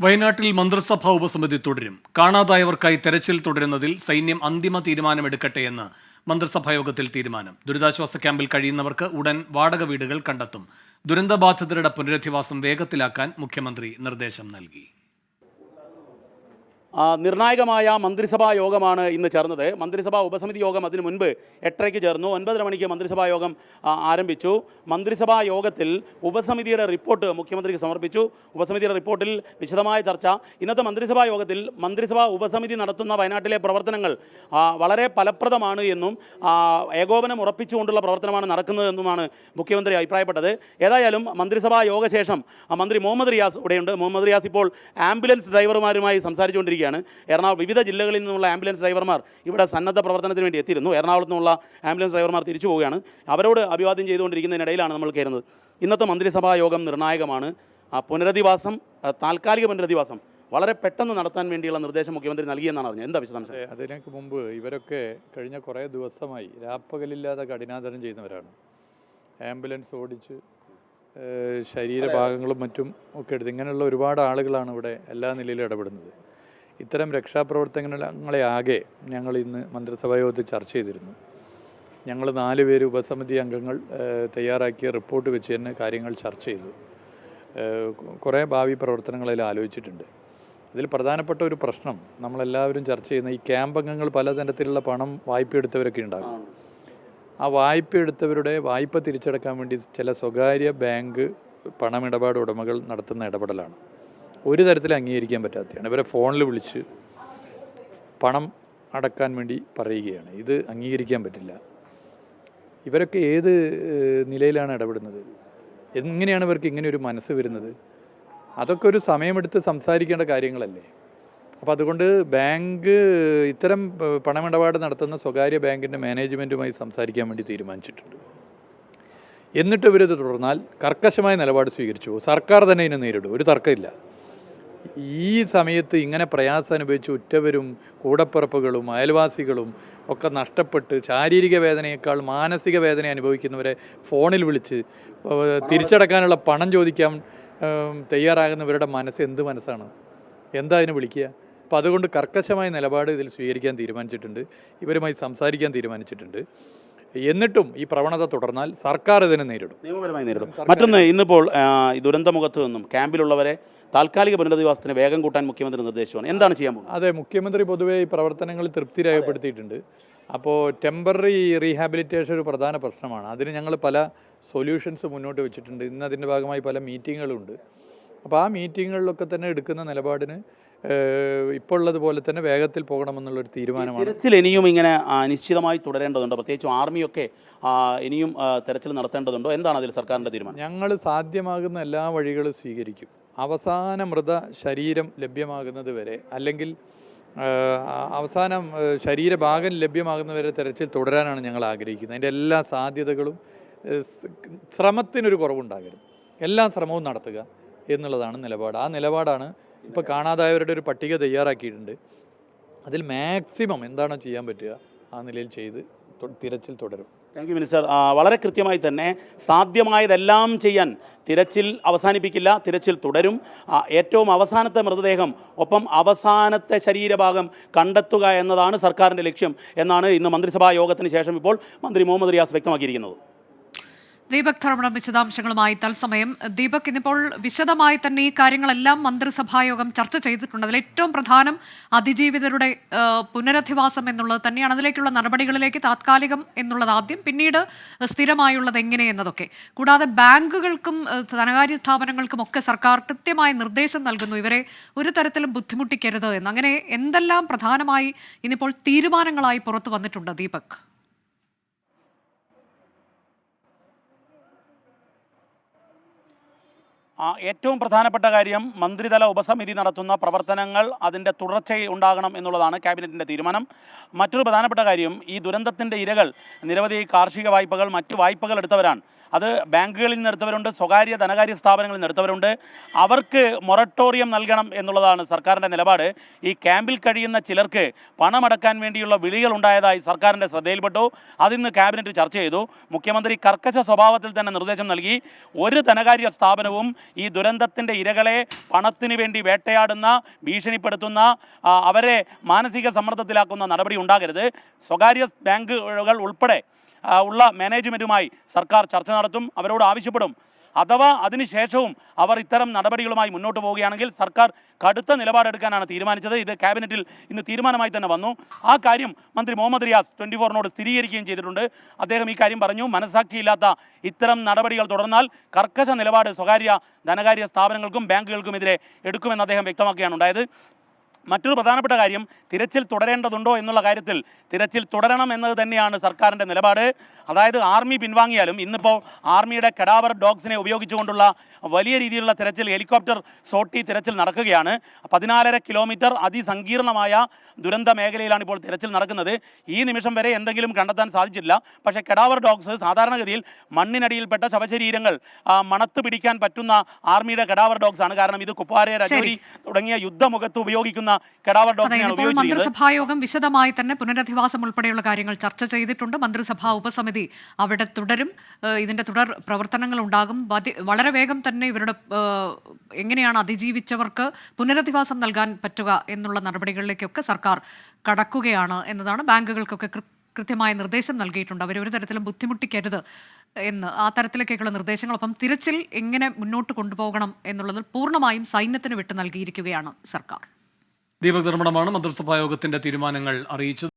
വയനാട്ടിൽ മന്ത്രിസഭാ ഉപസമിതി തുടരും. കാണാതായവർക്കായി തെരച്ചിൽ തുടരുന്നതിൽ സൈന്യം അന്തിമ തീരുമാനമെടുക്കട്ടെയെന്ന് മന്ത്രിസഭായോഗത്തിൽ തീരുമാനം. ദുരിതാശ്വാസ ക്യാമ്പിൽ കഴിയുന്നവർക്ക് ഉടൻ വാടക വീടുകൾ കണ്ടെത്തും. ദുരന്തബാധിതരുടെ പുനരധിവാസം വേഗത്തിലാക്കാൻ മുഖ്യമന്ത്രി നിർദ്ദേശം നൽകി. നിർണായകമായ മന്ത്രിസഭാ യോഗമാണ് ഇന്ന് ചേർന്നത്. മന്ത്രിസഭാ ഉപസമിതി യോഗം അതിനു മുൻപ് 8:30 ചേർന്നു. 9:30 മണിക്ക് മന്ത്രിസഭാ യോഗം ആരംഭിച്ചു. മന്ത്രിസഭാ യോഗത്തിൽ ഉപസമിതിയുടെ റിപ്പോർട്ട് മുഖ്യമന്ത്രിക്ക് സമർപ്പിച്ചു. ഉപസമിതിയുടെ റിപ്പോർട്ടിൽ വിശദമായ ചർച്ച. ഇന്നത്തെ മന്ത്രിസഭാ യോഗത്തിൽ മന്ത്രിസഭാ ഉപസമിതി നടത്തുന്ന വയനാട്ടിലെ പ്രവർത്തനങ്ങൾ വളരെ ഫലപ്രദമാണ് എന്നും ഏകോപനം ഉറപ്പിച്ചുകൊണ്ടുള്ള പ്രവർത്തനമാണ് നടക്കുന്നതെന്നുമാണ് മുഖ്യമന്ത്രി അഭിപ്രായപ്പെട്ടത്. ഏതായാലും മന്ത്രിസഭാ യോഗശേഷം മന്ത്രി മുഹമ്മദ് റിയാസ് ഇവിടെയുണ്ട്. മുഹമ്മദ് റിയാസ് ഇപ്പോൾ ആംബുലൻസ് ഡ്രൈവർമാരുമായി സംസാരിച്ചുകൊണ്ടിരിക്കുകയാണ്. എറണാകുളം വിവിധ ജില്ലകളിൽ നിന്നുള്ള ആംബുലൻസ് ഡ്രൈവർമാർ ഇവിടെ സന്നദ്ധ പ്രവർത്തനത്തിന് വേണ്ടി എത്തിയിരുന്നു. എറണാകുളത്ത് നിന്നുള്ള ആംബുലൻസ് ഡ്രൈവർമാർ തിരിച്ചു പോവുകയാണ്. അവരോട് അഭിവാദ്യം ചെയ്തുകൊണ്ടിരിക്കുന്നതിനിടയിലാണ് നമ്മൾ കയറുന്നത്. ഇന്നത്തെ മന്ത്രിസഭാ യോഗം നിർണായകമാണ്. പുനരധിവാസം, താൽക്കാലിക പുനരധിവാസം വളരെ പെട്ടെന്ന് നടത്താൻ വേണ്ടിയുള്ള നിർദ്ദേശം മുഖ്യമന്ത്രി നൽകിയെന്നാണ് അറിഞ്ഞത്. എന്താ വിശദാംശം? അതിനൊക്കെ മുമ്പ് ഇവരൊക്കെ കഴിഞ്ഞ കുറേ ദിവസമായി രാപ്പകലില്ലാതെ കഠിനാധ്വാനം ചെയ്യുന്നവരാണ്. ആംബുലൻസ് ഓടിച്ച് ശരീരഭാഗങ്ങളും മറ്റും ഒക്കെ എടുത്ത് ഇങ്ങനെയുള്ള ഒരുപാട് ആളുകളാണ് ഇവിടെ എല്ലാ നിലയിലും ഇടപെടുന്നത്. ഇത്തരം രക്ഷാപ്രവർത്തനങ്ങളെ ആകെ ഞങ്ങൾ ഇന്ന് മന്ത്രിസഭാ യോഗത്തിൽ ചർച്ച ചെയ്തിരുന്നു. ഞങ്ങൾ 4 പേര് ഉപസമിതി അംഗങ്ങൾ തയ്യാറാക്കിയ റിപ്പോർട്ട് വെച്ച് തന്നെ കാര്യങ്ങൾ ചർച്ച ചെയ്തു. കുറേ ഭാവി പ്രവർത്തനങ്ങളതിൽ ആലോചിച്ചിട്ടുണ്ട്. ഇതിൽ പ്രധാനപ്പെട്ട ഒരു പ്രശ്നം നമ്മളെല്ലാവരും ചർച്ച ചെയ്യുന്ന ഈ ക്യാമ്പ് അംഗങ്ങൾ പലതരത്തിലുള്ള പണം വായ്പ എടുത്തവരൊക്കെ ഉണ്ടാകും. ആ വായ്പ എടുത്തവരുടെ വായ്പ തിരിച്ചടക്കാൻ വേണ്ടി ചില സ്വകാര്യ ബാങ്ക് പണമിടപാട് ഉടമകൾ നടത്തുന്ന ഇടപെടലാണ് ഒരു തരത്തിൽ അംഗീകരിക്കാൻ പറ്റാത്തതാണ്. ഇവരെ ഫോണിൽ വിളിച്ച് പണം അടക്കാൻ വേണ്ടി പറയുകയാണ്. ഇത് അംഗീകരിക്കാൻ പറ്റില്ല. ഇവരൊക്കെ ഏത് നിലയിലാണ് ഇടപെടുന്നത്? എങ്ങനെയാണ് ഇവർക്ക് ഇങ്ങനെ ഒരു മനസ്സ് വരുന്നത്? അതൊക്കെ ഒരു സമയമെടുത്ത് സംസാരിക്കേണ്ട കാര്യങ്ങളല്ലേ. അപ്പോൾ അതുകൊണ്ട് ബാങ്ക് ഇത്തരം പണമിടപാട് നടത്തുന്ന സ്വകാര്യ ബാങ്കിൻ്റെ മാനേജ്മെൻറ്റുമായി സംസാരിക്കാൻ വേണ്ടി തീരുമാനിച്ചിട്ടുണ്ട്. എന്നിട്ട് ഇവരിത് തുടർന്നാൽ കർക്കശമായ നിലപാട് സ്വീകരിച്ചു. സർക്കാർ തന്നെ ഇതിനെ നേരിടും, ഒരു തർക്കമില്ല. ഈ സമയത്ത് ഇങ്ങനെ പ്രയാസം അനുഭവിച്ച് ഉറ്റവരും കൂടപ്പിറപ്പുകളും അയൽവാസികളും ഒക്കെ നഷ്ടപ്പെട്ട് ശാരീരിക വേദനയേക്കാൾ മാനസിക വേദന അനുഭവിക്കുന്നവരെ ഫോണിൽ വിളിച്ച് തിരിച്ചടക്കാനുള്ള പണം ചോദിക്കാൻ തയ്യാറാകുന്നവരുടെ മനസ്സ് എന്ത് മനസ്സാണ്? എന്താ അതിന് വിളിക്കുക? അപ്പോൾ അതുകൊണ്ട് കർക്കശമായ നിലപാട് ഇതിൽ സ്വീകരിക്കാൻ തീരുമാനിച്ചിട്ടുണ്ട്. ഇവരുമായി സംസാരിക്കാൻ തീരുമാനിച്ചിട്ടുണ്ട്. എന്നിട്ടും ഈ പ്രവണത തുടർന്നാൽ സർക്കാർ ഇതിനെ നേരിടും, നിയമപരമായി നേരിടും. മറ്റൊന്ന്, ഇന്നിപ്പോൾ ദുരന്തമുഖത്ത് നിന്നും ക്യാമ്പിലുള്ളവരെ താൽക്കാലിക പുനരധിവാസത്തിന് വേഗം കൂട്ടാൻ മുഖ്യമന്ത്രി നിർദ്ദേശമാണ്. എന്താണ് ചെയ്യാൻ പോകുന്നത്? അതെ, മുഖ്യമന്ത്രി പൊതുവെ ഈ പ്രവർത്തനങ്ങളിൽ തൃപ്തി രേഖപ്പെടുത്തിയിട്ടുണ്ട്. അപ്പോൾ ടെമ്പററി റീഹാബിലിറ്റേഷൻ ഒരു പ്രധാന പ്രശ്നമാണ്. അതിന് ഞങ്ങൾ പല സൊല്യൂഷൻസ് മുന്നോട്ട് വെച്ചിട്ടുണ്ട്. ഇന്ന് അതിൻ്റെ ഭാഗമായി പല മീറ്റിങ്ങുകളുണ്ട്. അപ്പോൾ ആ മീറ്റിങ്ങുകളിലൊക്കെ തന്നെ എടുക്കുന്ന നിലപാടിന് ഇപ്പോൾ ഉള്ളതുപോലെ തന്നെ വേഗത്തിൽ പോകണമെന്നുള്ളൊരു തീരുമാനമാണ്. തെരച്ചിൽ ഇനിയും ഇങ്ങനെ നിശ്ചിതമായി തുടരേണ്ടതുണ്ടോ? പ്രത്യേകിച്ചും ആർമിയൊക്കെ ഇനിയും തെരച്ചിൽ നടത്തേണ്ടതുണ്ടോ? എന്താണ് അതിൽ സർക്കാരിൻ്റെ തീരുമാനം? ഞങ്ങൾ സാധ്യമാകുന്ന എല്ലാ വഴികളും സ്വീകരിക്കും. അവസാന മൃത ശരീരം ലഭ്യമാകുന്നത് വരെ, അല്ലെങ്കിൽ അവസാനം ശരീരഭാഗം ലഭ്യമാകുന്നവരെ തെരച്ചിൽ തുടരാനാണ് ഞങ്ങൾ ആഗ്രഹിക്കുന്നത്. അതിൻ്റെ എല്ലാ സാധ്യതകളും, ശ്രമത്തിനൊരു കുറവുണ്ടാകരുത്, എല്ലാ ശ്രമവും നടത്തുക എന്നുള്ളതാണ് നിലപാട്. ആ നിലപാടാണ് ഇപ്പോൾ കാണാതായവരുടെ ഒരു പട്ടിക തയ്യാറാക്കിയിട്ടുണ്ട്. അതിൽ മാക്സിമം എന്താണോ ചെയ്യാൻ പറ്റുക ആ നിലയിൽ ചെയ്ത് തിരച്ചിൽ തുടരും. Thank you minister. വളരെ കൃത്യമായി തന്നെ സാധ്യമായതെല്ലാം ചെയ്യാൻ തിരച്ചിൽ അവസാനിപ്പിക്കില്ല, തിരച്ചിൽ തുടരും. ഏറ്റവും അവസാനത്തെ മൃതദേഹം ഒപ്പം അവസാനത്തെ ശരീരഭാഗം കണ്ടെത്തുക എന്നതാണ് സർക്കാരിൻ്റെ ലക്ഷ്യം എന്നാണ് ഇന്ന് മന്ത്രിസഭാ യോഗത്തിന് ശേഷം ഇപ്പോൾ മന്ത്രി മുഹമ്മദ് റിയാസ് വ്യക്തമാക്കിയിരിക്കുന്നത്. ദീപക് ധർമ്മടം വിശദാംശങ്ങളുമായി തത്സമയം. ദീപക്, ഇന്നിപ്പോൾ വിശദമായി തന്നെ ഈ കാര്യങ്ങളെല്ലാം മന്ത്രിസഭായോഗം ചർച്ച ചെയ്തിട്ടുണ്ട്. അതിൽ ഏറ്റവും പ്രധാനം അതിജീവിതരുടെ പുനരധിവാസം എന്നുള്ളത് തന്നെയാണ്. അതിലേക്കുള്ള നടപടികളിലേക്ക് താത്കാലികം എന്നുള്ളത് ആദ്യം, പിന്നീട് സ്ഥിരമായുള്ളത് എങ്ങനെ എന്നതൊക്കെ. കൂടാതെ ബാങ്കുകൾക്കും ധനകാര്യ സ്ഥാപനങ്ങൾക്കും ഒക്കെ സർക്കാർ കൃത്യമായ നിർദ്ദേശം നൽകുന്നു, ഇവരെ ഒരു തരത്തിലും ബുദ്ധിമുട്ടിക്കരുത് എന്ന്. അങ്ങനെ എന്തെല്ലാം പ്രധാനമായി ഇന്നിപ്പോൾ തീരുമാനങ്ങളായി പുറത്തു വന്നിട്ടുണ്ട് ദീപക്? ഏറ്റവും പ്രധാനപ്പെട്ട കാര്യം, മന്ത്രിതല ഉപസമിതി നടത്തുന്ന പ്രവർത്തനങ്ങൾ അതിൻ്റെ തുടർച്ച ഉണ്ടാകണം എന്നുള്ളതാണ് ക്യാബിനറ്റിൻ്റെ തീരുമാനം. മറ്റൊരു പ്രധാനപ്പെട്ട കാര്യം, ഈ ദുരന്തത്തിൻ്റെ ഇരകൾ നിരവധി കാർഷിക വായ്പകൾ, മറ്റു വായ്പകൾ എടുത്തവരാണ്. അത് ബാങ്കുകളിൽ നിന്ന് എടുത്തവരുണ്ട്, സ്വകാര്യ ധനകാര്യ സ്ഥാപനങ്ങളിൽ നിന്ന് എടുത്തവരുണ്ട്. അവർക്ക് മൊറട്ടോറിയം നൽകണം എന്നുള്ളതാണ് സർക്കാരിൻ്റെ നിലപാട്. ഈ ക്യാമ്പിൽ കഴിയുന്ന ചിലർക്ക് പണമടക്കാൻ വേണ്ടിയുള്ള വിളികൾ ഉണ്ടായതായി സർക്കാരിൻ്റെ ശ്രദ്ധയിൽപ്പെട്ടു. അതിന്ന് ക്യാബിനറ്റ് ചർച്ച ചെയ്തു. മുഖ്യമന്ത്രി കർക്കശ സ്വഭാവത്തിൽ തന്നെ നിർദ്ദേശം നൽകി, ഒരു ധനകാര്യ സ്ഥാപനവും ഈ ദുരന്തത്തിൻ്റെ ഇരകളെ പണത്തിന് വേണ്ടി വേട്ടയാടുന്ന, ഭീഷണിപ്പെടുത്തുന്ന, അവരെ മാനസിക സമ്മർദ്ദത്തിലാക്കുന്ന നടപടി ഉണ്ടാകരുത്. സ്വകാര്യ ബാങ്കുകൾ ഉൾപ്പെടെ ഉള്ള മാനേജ്മെൻറ്റുമായി സർക്കാർ ചർച്ച നടത്തും, അവരോട് ആവശ്യപ്പെടും. അഥവാ അതിനുശേഷവും അവർ ഇത്തരം നടപടികളുമായി മുന്നോട്ട് പോവുകയാണെങ്കിൽ സർക്കാർ കടുത്ത നിലപാടെടുക്കാനാണ് തീരുമാനിച്ചത്. ഇത് ക്യാബിനറ്റിൽ ഇന്ന് തീരുമാനമായി തന്നെ വന്നു. ആ കാര്യം മന്ത്രി മുഹമ്മദ് റിയാസ് 24-നോട് സ്ഥിരീകരിക്കുകയും ചെയ്തിട്ടുണ്ട്. അദ്ദേഹം ഈ കാര്യം പറഞ്ഞു. മനസാക്ഷിയില്ലാത്ത ഇത്തരം നടപടികൾ തുടർന്നാൽ കർക്കശ നിലപാട് സ്വകാര്യ ധനകാര്യ സ്ഥാപനങ്ങൾക്കും ബാങ്കുകൾക്കുമെതിരെ എടുക്കുമെന്ന് അദ്ദേഹം വ്യക്തമാക്കുകയാണ് ഉണ്ടായത്. മറ്റൊരു പ്രധാനപ്പെട്ട കാര്യം, തിരച്ചിൽ തുടരേണ്ടതുണ്ടോ എന്നുള്ള കാര്യത്തിൽ തിരച്ചിൽ തുടരണം എന്നത് തന്നെയാണ് സർക്കാരിൻ്റെ നിലപാട്. അതായത് ആർമി പിൻവാങ്ങിയാലും ഇന്നിപ്പോൾ ആർമിയുടെ കഡാവർ ഡോഗ്സിനെ ഉപയോഗിച്ചുകൊണ്ടുള്ള വലിയ രീതിയിലുള്ള തിരച്ചിൽ, ഹെലികോപ്റ്റർ സോട്ടി തിരച്ചിൽ നടക്കുകയാണ്. 14.5 കിലോമീറ്റർ അതിസങ്കീർണമായ ദുരന്ത മേഖലയിലാണ് ഇപ്പോൾ തിരച്ചിൽ നടക്കുന്നത്. ഈ നിമിഷം വരെ എന്തെങ്കിലും കണ്ടെത്താൻ സാധിച്ചില്ല. പക്ഷേ കഡാവർ ഡോഗ്സ് സാധാരണഗതിയിൽ മണ്ണിനടിയിൽപ്പെട്ട ശവശരീരങ്ങൾ മണത്ത് പിടിക്കാൻ പറ്റുന്ന ആർമിയുടെ കഡാവർ ഡോഗ്സ് ആണ്. കാരണം ഇത് കുപ്പാര, രജോരി തുടങ്ങിയ യുദ്ധമുഖത്ത് ഉപയോഗിക്കുന്ന കഡാവർ ഡോഗ്സിനെയാണ് ഉപയോഗിച്ചത്. മന്ത്രിസഭായോഗം വിശദമായി തന്നെ പുനരധിവാസം ഉൾപ്പെടെയുള്ള കാര്യങ്ങൾ ചർച്ച ചെയ്തിട്ടുണ്ട്. മന്ത്രിസഭാ ഉപസമിതി അവിടെ തുടരും. ഇതിന്റെ തുടർ പ്രവർത്തനങ്ങൾ ഉണ്ടാകും. വളരെ വേഗം തന്നെ ഇവരുടെ എങ്ങനെയാണ് അതിജീവിച്ചവർക്ക് പുനരധിവാസം നൽകാൻ പറ്റുക എന്നുള്ള നടപടികളിലേക്കൊക്കെ സർക്കാർ കടക്കുകയാണ് എന്നതാണ്. ബാങ്കുകൾക്കൊക്കെ കൃത്യമായ നിർദ്ദേശം നൽകിയിട്ടുണ്ട്. അവർ ഒരു തരത്തിലും ബുദ്ധിമുട്ടിക്കരുത് എന്ന്, ആ തരത്തിലേക്കുള്ള നിർദ്ദേശങ്ങളൊപ്പം തിരച്ചിൽ എങ്ങനെ മുന്നോട്ട് കൊണ്ടുപോകണം എന്നുള്ളതിൽ പൂർണ്ണമായും സൈന്യത്തിന് വിട്ടു നൽകിയിരിക്കുകയാണ് സർക്കാർ. ദീപക് ധർമ്മടമാണ് മന്ത്രിസഭാ യോഗത്തിന്റെ തീരുമാനങ്ങൾ അറിയിച്ചത്.